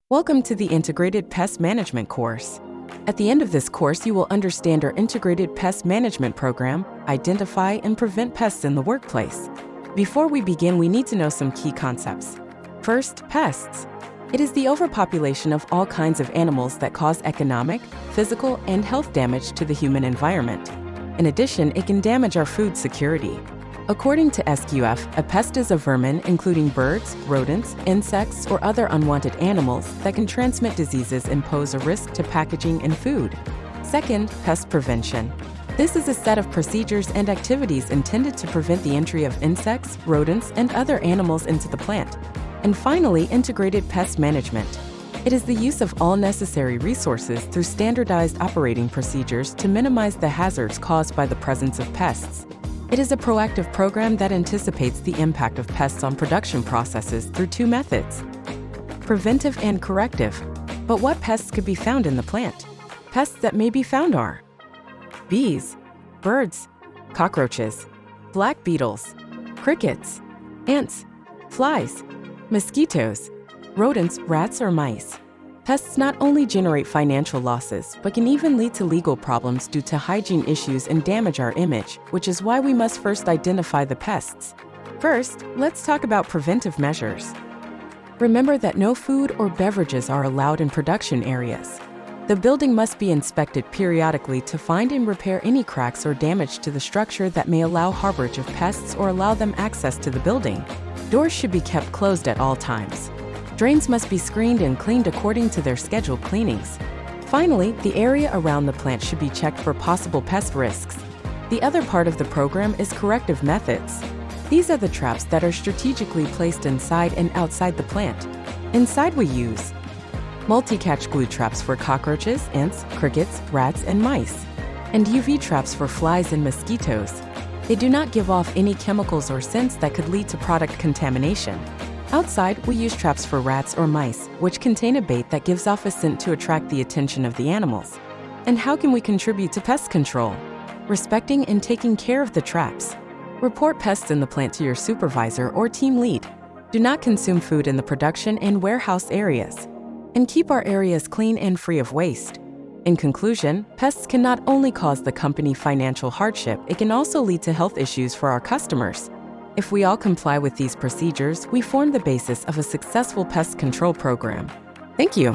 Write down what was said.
Welcome to the Integrated Pest Management course. At the end of this course, you will understand our Integrated Pest Management program, identify and prevent pests in the workplace. Before we begin, we need to know some key concepts. First, pests. It is the overpopulation of all kinds of animals that cause economic, physical, and health damage to the human environment. In addition, it can damage our food security. According to SQF, a pest is a vermin including birds, rodents, insects, or other unwanted animals that can transmit diseases and pose a risk to packaging and food. Second, pest prevention. This is a set of procedures and activities intended to prevent the entry of insects, rodents, and other animals into the plant. And finally, integrated pest management. It is the use of all necessary resources through standardized operating procedures to minimize the hazards caused by the presence of pests. It is a proactive program that anticipates the impact of pests on production processes through two methods: preventive and corrective. But what pests could be found in the plant? Pests that may be found are bees, birds, cockroaches, black beetles, crickets, ants, flies, mosquitoes, rodents, rats, or mice. Pests not only generate financial losses, but can even lead to legal problems due to hygiene issues and damage our image, which is why we must first identify the pests. First, let's talk about preventive measures. Remember that no food or beverages are allowed in production areas. The building must be inspected periodically to find and repair any cracks or damage to the structure that may allow harborage of pests or allow them access to the building. Doors should be kept closed at all times. Drains must be screened and cleaned according to their scheduled cleanings. Finally, the area around the plant should be checked for possible pest risks. The other part of the program is corrective methods. These are the traps that are strategically placed inside and outside the plant. Inside we use multi-catch glue traps for cockroaches, ants, crickets, rats, and mice, and UV traps for flies and mosquitoes. They do not give off any chemicals or scents that could lead to product contamination. Outside, we use traps for rats or mice, which contain a bait that gives off a scent to attract the attention of the animals. And how can we contribute to pest control? Respecting and taking care of the traps. Report pests in the plant to your supervisor or team lead. Do not consume food in the production and warehouse areas. And keep our areas clean and free of waste. In conclusion, pests can not only cause the company financial hardship, it can also lead to health issues for our customers. If we all comply with these procedures, we form the basis of a successful pest control program. Thank you.